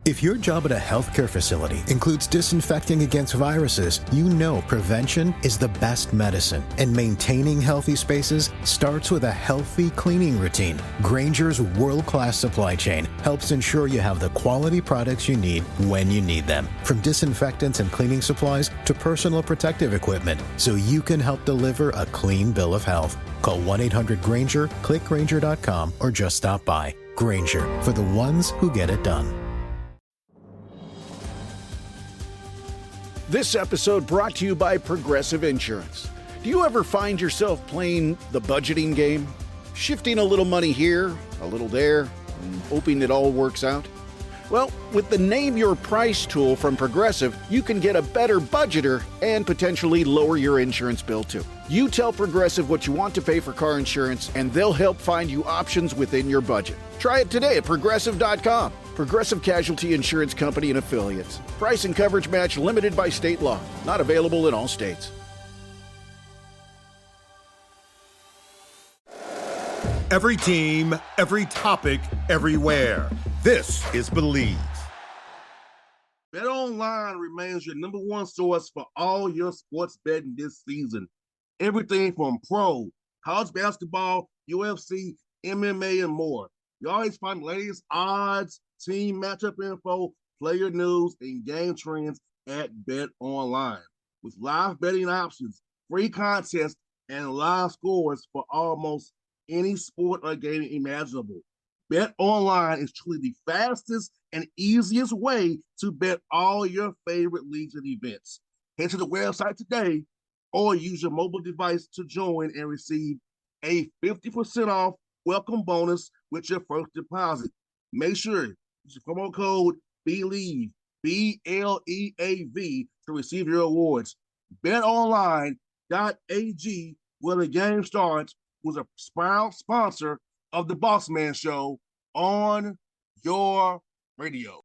If your job at a healthcare facility includes disinfecting against viruses, you know prevention is the best medicine, and maintaining healthy spaces starts with a healthy cleaning routine. Grainger's world-class supply chain helps ensure you have the quality products you need when you need them, from disinfectants and cleaning supplies to personal protective equipment, so you can help deliver a clean bill of health. Call 1-800-GRAINGER, click Grainger.com, or just stop by. Grainger, for the ones who get it done. This episode brought to you by Progressive Insurance. Do you ever find yourself playing the budgeting game? Shifting a little money here, a little there, and hoping it all works out? Well, with the Name Your Price tool from Progressive, you can get a better budgeter and potentially lower your insurance bill too. You tell Progressive what you want to pay for car insurance, and they'll help find you options within your budget. Try it today at Progressive.com. Progressive Casualty Insurance Company and Affiliates. Price and coverage match limited by state law. Not available in all states. Every team, every topic, everywhere. This is Believe. BetOnline remains your number one source for all your sports betting this season. Everything from pro, college basketball, UFC, MMA, and more. You always find the latest odds, team matchup info, player news, and game trends at BetOnline. With live betting options, free contests, and live scores for almost any sport or game imaginable. BetOnline is truly the fastest and easiest way to bet all your favorite leagues and events. Head to the website today or use your mobile device to join and receive a 50% off welcome bonus with your first deposit. Make sure you use the promo code BELIEVE, BLEAV, to receive your awards. BetOnline.ag, where the game starts, was a proud sponsor of the Bossman Show on your radio.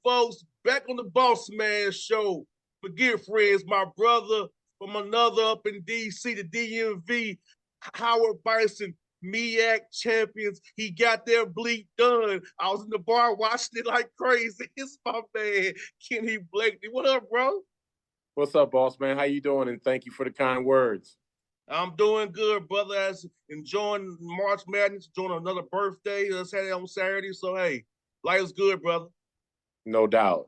Folks, back on the Bossman Show. Forget friends, my brother from another up in DC, the DMV, Howard Bison, MEAC champions. He got their bleep done. I was in the bar watching it like crazy. It's my man, Kenny Blakeney. What up, bro? What's up, boss man? How you doing? And thank you for the kind words. I'm doing good, brother. As enjoying March Madness, enjoying another birthday. Let's have it on Saturday. So, hey, life's good, brother. No doubt.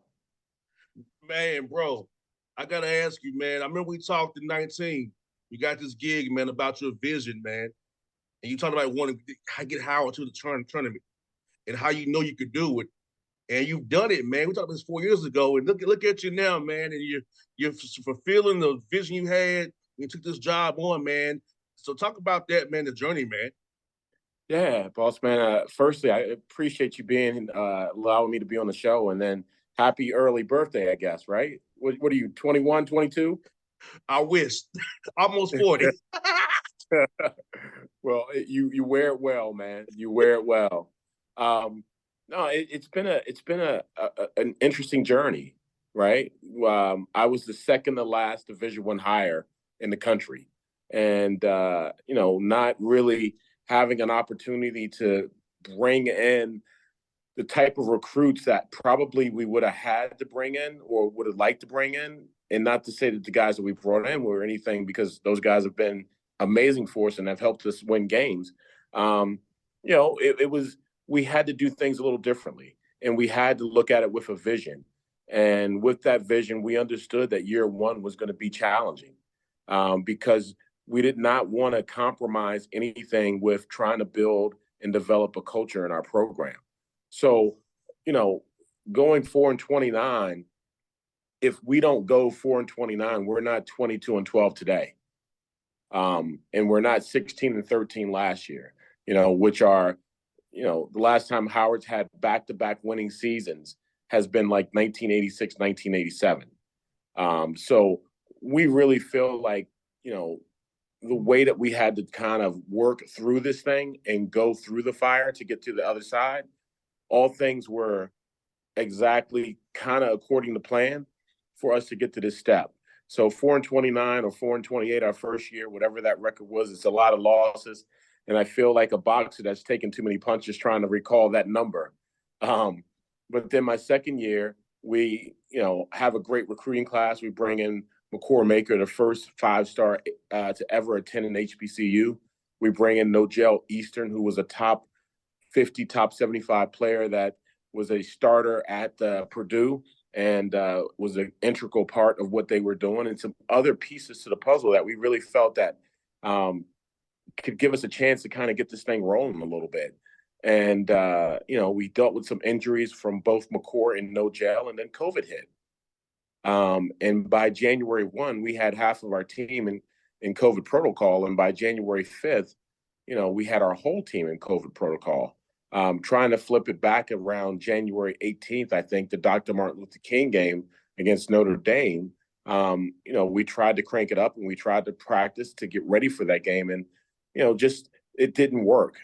Man, bro, I got to ask you, man. I remember we talked in 19. You got this gig, man, about your vision, man. And you talked about wanting to get Howard to the tournament and how you know you could do it. And you've done it, man. We talked about this 4 years ago. And look at you now, man. And you're fulfilling the vision you had when you took this job on, man. So talk about that, man, the journey, man. Yeah, boss man. Firstly, I appreciate you being allowing me to be on the show, and then happy early birthday, I guess, right? What are you, 21, 22? I wish. Almost 40. Well, you wear it well, man. You wear it well. No, it's been an interesting journey, right? I was the second to last Division I hire in the country, and not really having an opportunity to bring in the type of recruits that probably we would have had to bring in or would have liked to bring in. And not to say that the guys that we brought in were anything, because those guys have been amazing for us and have helped us win games. We had to do things a little differently, and we had to look at it with a vision. And with that vision, we understood that year one was going to be challenging because we did not want to compromise anything with trying to build and develop a culture in our program. So, going 4-29, if we don't go 4-29, we're not 22-12 today. And we're not 16-13 last year, which are, the last time Howard's had back-to-back winning seasons has been like 1986, 1987. So we really feel like, the way that we had to kind of work through this thing and go through the fire to get to the other side, all things were exactly kind of according to plan for us to get to this step. So 4-29 or 4-28 our first year, whatever that record was, it's a lot of losses. And I feel like a boxer that's taken too many punches trying to recall that number. But then my second year, we, have a great recruiting class. We bring in McCord Maker, the first 5-star to ever attend an HBCU. We bring in Nogel Eastern, who was a top 50, top 75 player that was a starter at Purdue and was an integral part of what they were doing, and some other pieces to the puzzle that we really felt that could give us a chance to kind of get this thing rolling a little bit. And, we dealt with some injuries from both McCord and Nogel, and then COVID hit. And by January 1, we had half of our team in COVID protocol. And by January 5th, we had our whole team in COVID protocol. Trying to flip it back around January 18th, I think, the Dr. Martin Luther King game against Notre Dame. We tried to crank it up and we tried to practice to get ready for that game. And, just it didn't work.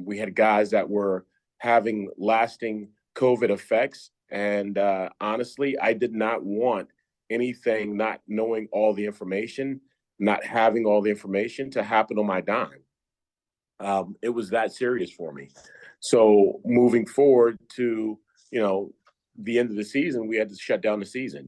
We had guys that were having lasting COVID effects. And honestly, I did not want anything, not knowing all the information, not having all the information to happen on my dime. It was that serious for me. So moving forward to, the end of the season, we had to shut down the season.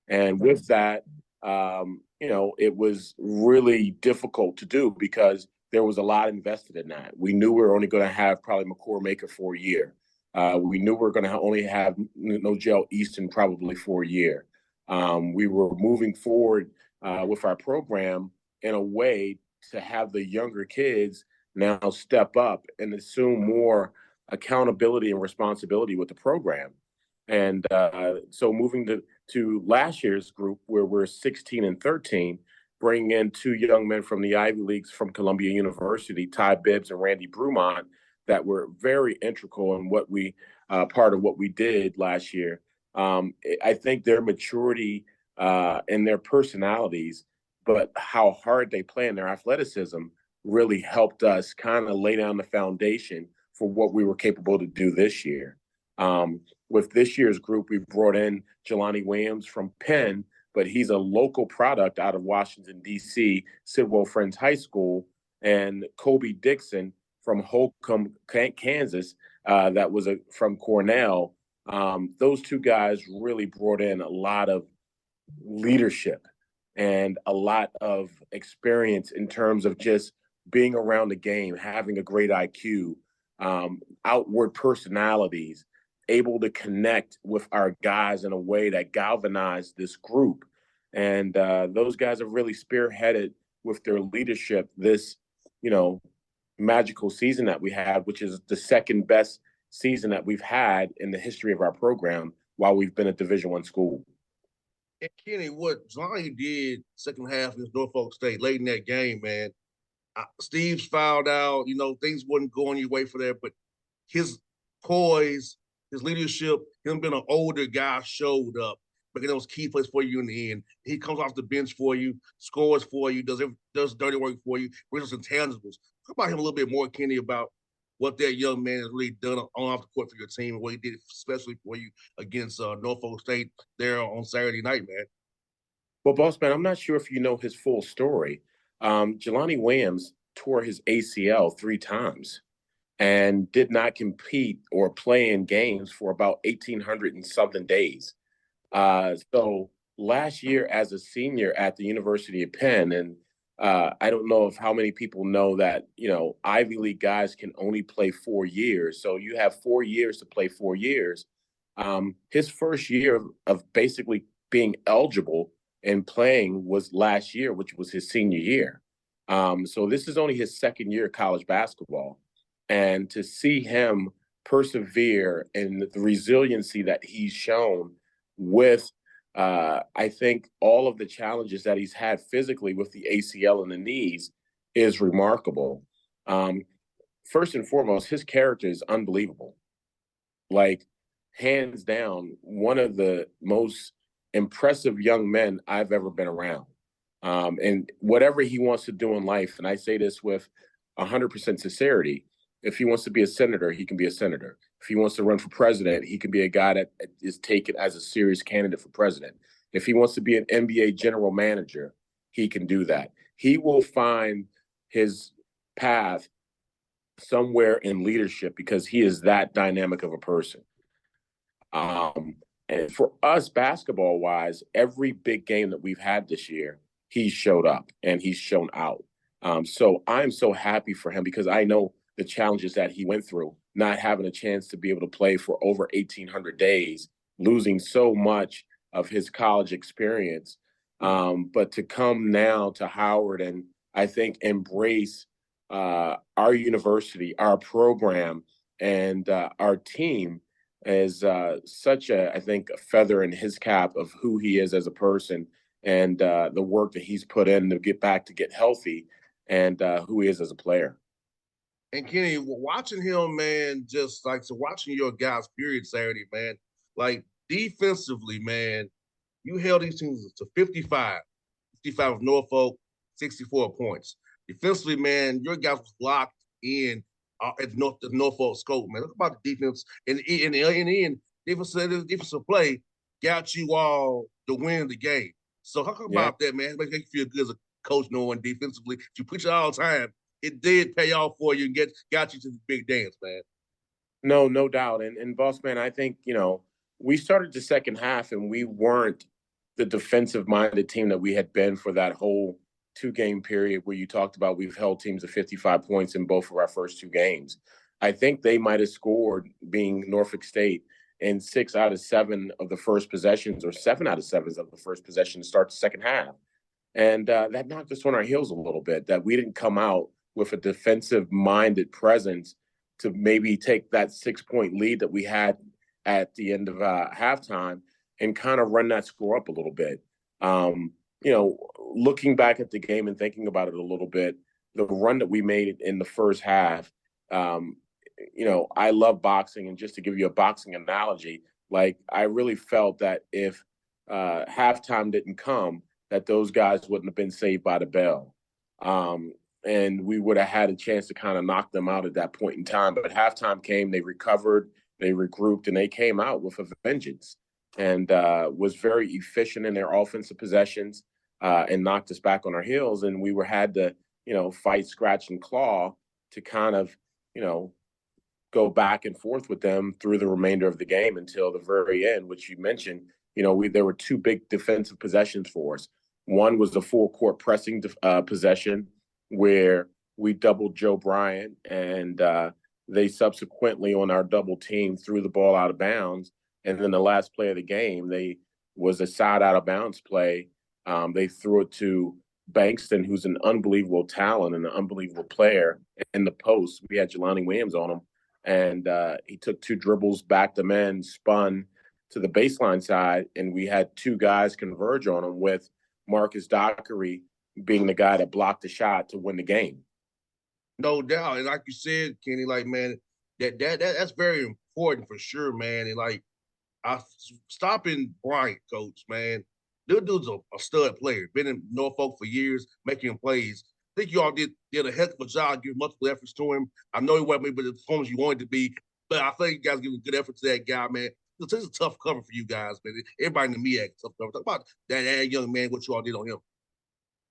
And with that, it was really difficult to do because there was a lot invested in that. We knew we were only going to have probably McCord Maker for a year. We knew we were going to only have Nogel Easton probably for a year. We were moving forward with our program in a way to have the younger kids now step up and assume more accountability and responsibility with the program. And so moving to last year's group where we're 16-13, bringing in 2 young men from the Ivy Leagues from Columbia University, Ty Bibbs and Randy Brumont, that were very integral in what we part of what we did last year. I think their maturity and their personalities, but how hard they play in their athleticism really helped us kind of lay down the foundation for what we were capable to do this year. With this year's group, we brought in Jelani Williams from Penn, but he's a local product out of Washington, D.C., Sidwell Friends High School, and Kobe Dixon from Holcomb, Kansas, that was from Cornell. Those 2 guys really brought in a lot of leadership and a lot of experience in terms of just being around the game, having a great IQ, outward personalities, able to connect with our guys in a way that galvanized this group. And those guys have really spearheaded with their leadership this, magical season that we had, which is the second best season that we've had in the history of our program while we've been at Division I school. And Kenny, what Jelani did second half against Norfolk State late in that game, man. Steve's fouled out. Things wasn't going your way for that, but his poise, his leadership, him being an older guy showed up, making those key plays for you in the end. He comes off the bench for you, scores for you, does dirty work for you, brings us intangibles. Talk about him a little bit more, Kenny, about what that young man has really done on off the court for your team and what he did especially for you against Norfolk State there on Saturday night, man. Well, Bossman, I'm not sure if you know his full story. Jelani Williams tore his ACL 3 times and did not compete or play in games for about 1,800 and something days. So last year as a senior at the University of Penn, and I don't know if how many people know that, Ivy League guys can only play 4 years. So you have 4 years to play 4 years. His first year of basically being eligible and playing was last year, which was his senior year. So this is only his second year of college basketball. And to see him persevere and the resiliency that he's shown with I think all of the challenges that he's had physically with the ACL and the knees is remarkable. Um, First and foremost, his character is unbelievable. Like, hands down, one of the most impressive young men I've ever been around. And whatever he wants to do in life, and I say this with 100% sincerity, if he wants to be a senator, he can be a senator. If he wants to run for president, he can be a guy that is taken as a serious candidate for president. If he wants to be an NBA general manager, he can do that. He will find his path somewhere in leadership because he is that dynamic of a person. And for us, basketball wise, every big game that we've had this year, he's showed up and he's shown out. So I'm so happy for him because I know the challenges that he went through, not having a chance to be able to play for over 1,800 days, losing so much of his college experience. But to come now to Howard and I think embrace our university, our program, and our team is such a, I think, a feather in his cap of who he is as a person and the work that he's put in to get back to get healthy and who he is as a player. And Kenny, watching him, man, just like so watching your guys, period, Saturday, man, like defensively, man, you held these teams to 55 with Norfolk, 64 points. Defensively, man, your guys was locked in at the Norfolk scope, man. Look about the defense and in the end, defensive play got you all the win of the game. So how come about that, man? It makes you feel good as a coach knowing defensively. If you put you all the time, it did pay off for you and got you to the big dance, man. No doubt. And Bossman, I think, we started the second half and we weren't the defensive minded team that we had been for that whole 2-game period where you talked about we've held teams to 55 points in both of our first 2 games. I think they might have scored, being Norfolk State, in 6 out of 7 of the first possessions or 7 out of 7 of the first possession to start the second half. And that knocked us on our heels a little bit, that we didn't come out with a defensive-minded presence to maybe take that 6-point lead that we had at the end of halftime and kind of run that score up a little bit. Looking back at the game and thinking about it a little bit, the run that we made in the first half, I love boxing. And just to give you a boxing analogy, like I really felt that if halftime didn't come, that those guys wouldn't have been saved by the bell. And we would have had a chance to kind of knock them out at that point in time. But halftime came, they recovered, they regrouped, and they came out with a vengeance and was very efficient in their offensive possessions and knocked us back on our heels. And we had to, fight, scratch, and claw to kind of, go back and forth with them through the remainder of the game until the very end, which you mentioned. There were 2 big defensive possessions for us. One was the full court pressing possession where we doubled Joe Bryant, and they subsequently on our double team threw the ball out of bounds. And then the last play of the game, was a side out of bounds play. They threw it to Bankston, who's an unbelievable talent and an unbelievable player in the post. We had Jelani Williams on him, and he took 2 dribbles, backed them in, spun to the baseline side, and we had 2 guys converge on him, with Marcus Dockery being the guy that blocked the shot to win the game. No doubt. And like you said, Kenny, like, man, that's very important for sure, man. And like, stopping Bryant, coach, man. This dude's a stud player. Been in Norfolk for years, making plays. I think you all did a heck of a job, giving multiple efforts to him. I know he wasn't maybe the performance you wanted to be, but I think you guys giving good effort to that guy, man. This is a tough cover for you guys, man. Everybody in the MEAC, tough cover. Talk about that young man, what you all did on him.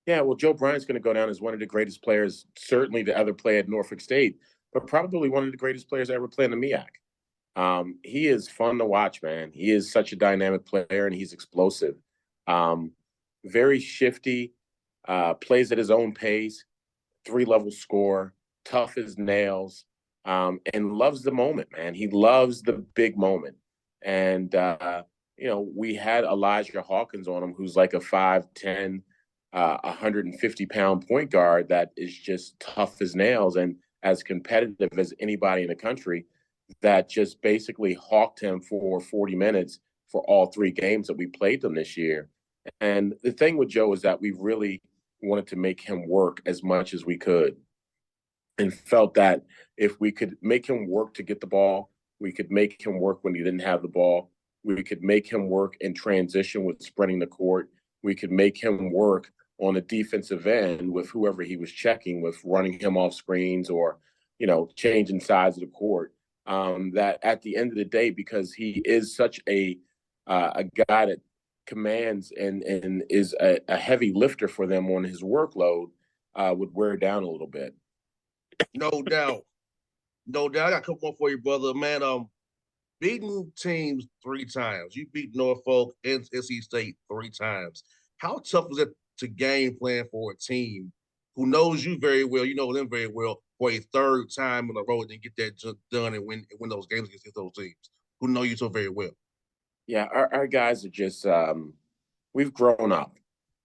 Yeah, well, Joe Bryant's going to go down as one of the greatest players, certainly to ever play at Norfolk State, but probably one of the greatest players to ever play in the MEAC. He is fun to watch, man. He is such a dynamic player, and he's explosive. Very shifty, plays at his own pace, 3-level score, tough as nails, and loves the moment, man. He loves the big moment. And, we had Elijah Hawkins on him, who's like a 5'10", 150-pound point guard that is just tough as nails and as competitive as anybody in the country, that just basically hawked him for 40 minutes, for all 3 games that we played them this year. And the thing with Joe is that we really wanted to make him work as much as we could, and felt that if we could make him work to get the ball, we could make him work when he didn't have the ball. We could make him work in transition with spreading the court. We could make him work on the defensive end with whoever he was checking, with running him off screens or, changing sides of the court. That at the end of the day, because he is such a guy that commands and is a heavy lifter for them on his workload, would wear down a little bit. No doubt. No doubt. I got a couple more for you, brother. Man, beating teams 3 times. You beat Norfolk and NC State 3 times. How tough is it to game plan for a team who knows you very well, you know them very well, for a 3rd time in a row and get that done and win those games against those teams who know you so very well? Yeah, our guys are just we've grown up.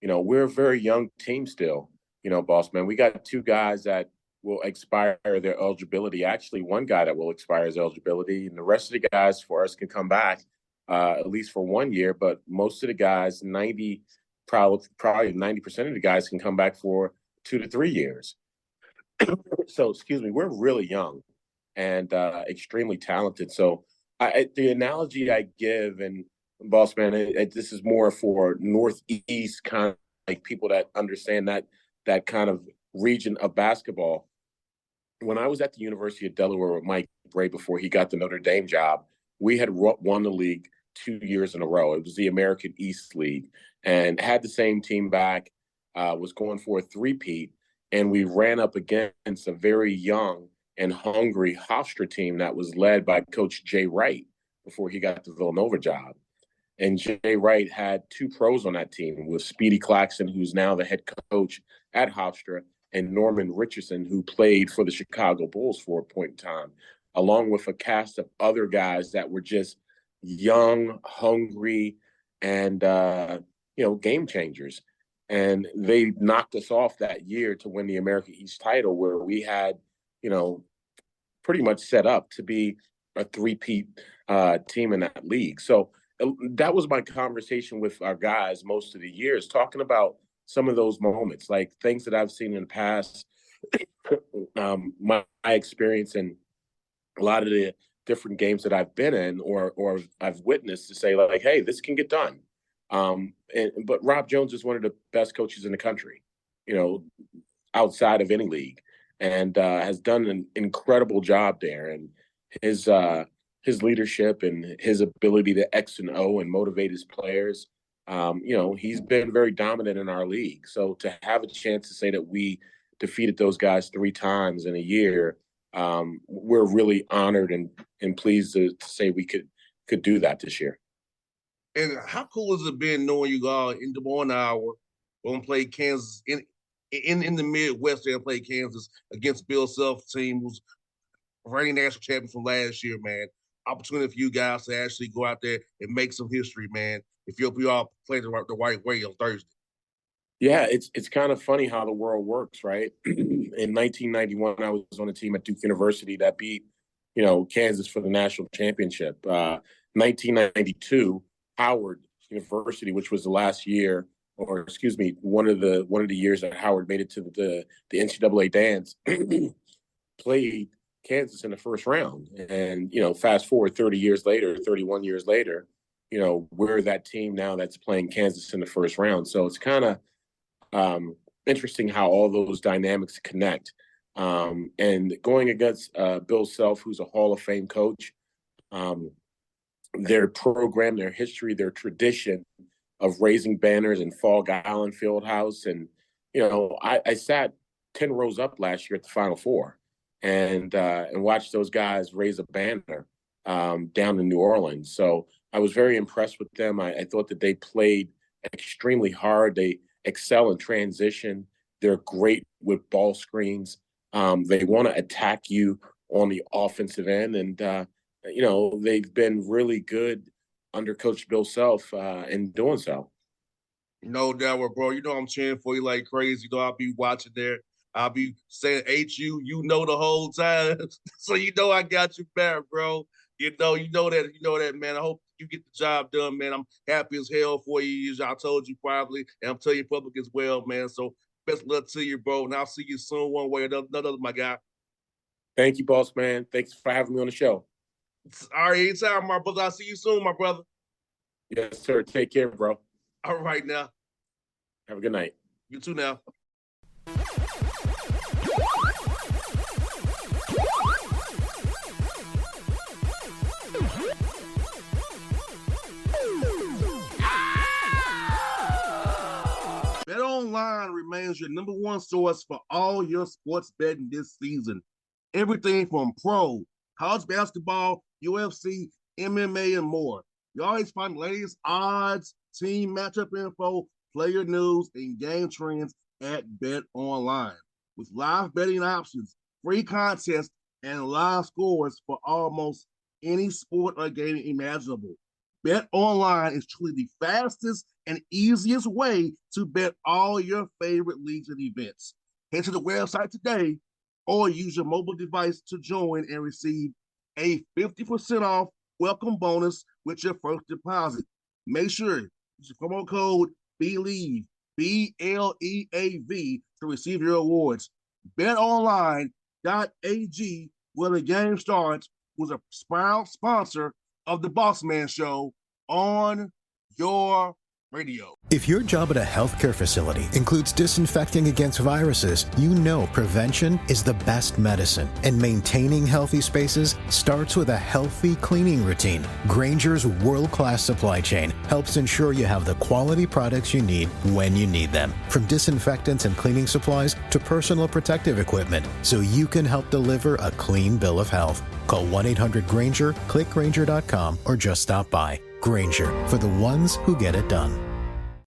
We're a very young team still. Bossman, we got 2 guys that will expire their eligibility. Actually, 1 guy that will expire his eligibility, and the rest of the guys for us can come back at least for 1 year. But most of the guys, probably 90% of the guys can come back for 2 to 3 years. So, excuse me, we're really young and extremely talented. So, the analogy I give, and Bossman, this is more for Northeast kind of like people that understand that kind of region of basketball. When I was at the University of Delaware with Mike Bray before he got the Notre Dame job, we had won the league 2 years in a row. It was the American East League, and had the same team back, was going for a three-peat, and we ran up against a very young and hungry Hofstra team that was led by Coach Jay Wright before he got the Villanova job. And Jay Wright had 2 pros on that team, with Speedy Claxton, who's now the head coach at Hofstra, and Norman Richardson, who played for the Chicago Bulls for a point in time, along with a cast of other guys that were just young, hungry, and, game changers. And they knocked us off that year to win the American East title, where we had, pretty much set up to be a three-peat team in that league. So that was my conversation with our guys most of the years, talking about some of those moments, like things that I've seen in the past, my experience in a lot of the different games that I've been in or I've witnessed, to say like, hey, this can get done. But Rob Jones is one of the best coaches in the country, outside of any league, and has done an incredible job there. And his leadership and his ability to X and O and motivate his players, he's been very dominant in our league. So to have a chance to say that we defeated those guys 3 times in a year, we're really honored and pleased to say we could do that this year. And how cool has it been knowing you all in the morning hour going to play Kansas in the Midwest and play Kansas against Bill Self's team, who's reigning national champion from last year, man. Opportunity for you guys to actually go out there and make some history, man. If you all play the right way on Thursday. Yeah, it's kind of funny how the world works, right? In 1991, I was on a team at Duke University that beat, Kansas for the national championship. 1992, Howard University, which was the last year, or excuse me, one of the years that Howard made it to the NCAA dance, played Kansas in the first round. And, fast forward 31 years later, we're that team now that's playing Kansas in the first round. So it's kind of interesting how all those dynamics connect. And going against Bill Self, who's a Hall of Fame coach, their program, their history, their tradition of raising banners in Fog Island Fieldhouse. And, I sat 10 rows up last year at the Final Four and watched those guys raise a banner down in New Orleans. So I was very impressed with them. I thought that they played extremely hard. They excel in transition. They're great with ball screens. They want to attack you on the offensive end. And, they've been really good under Coach Bill Self in doing so. No doubt, bro. I'm cheering for you like crazy. I'll be watching there. I'll be saying HU, the whole time. So I got you back, bro. You know that, man. I hope you get the job done, man. I'm happy as hell for you, as I told you probably, and I'm telling you public as well, man. So best of luck to you, bro, and I'll see you soon one way or another, my guy. Thank you, boss man. Thanks for having me on the show. All right, anytime, my brother. I'll see you soon, my brother. Yes, sir. Take care, bro. All right, now. Have a good night. You too now. BetOnline remains your number one source for all your sports betting this season. Everything from pro, college basketball, UFC, MMA, and more. You always find the latest odds, team matchup info, player news, and game trends at BetOnline. With live betting options, free contests, and live scores for almost any sport or game imaginable. BetOnline is truly the fastest and easiest way to bet all your favorite leagues and events. Head to the website today or use your mobile device to join and receive a 50% off welcome bonus with your first deposit. Make sure you use the promo code BELIEVE, BLEAV, to receive your awards. BetOnline.ag, where the game starts, was a proud sponsor of the Bossman Show on your radio. If your job at a healthcare facility includes disinfecting against viruses, you know prevention is the best medicine, and maintaining healthy spaces starts with a healthy cleaning routine. Grainger's world-class supply chain helps ensure you have the quality products you need when you need them, from disinfectants and cleaning supplies to personal protective equipment, so you can help deliver a clean bill of health. Call 1-800-GRAINGER, click Grainger.com, or just stop by. Grainger, for the ones who get it done.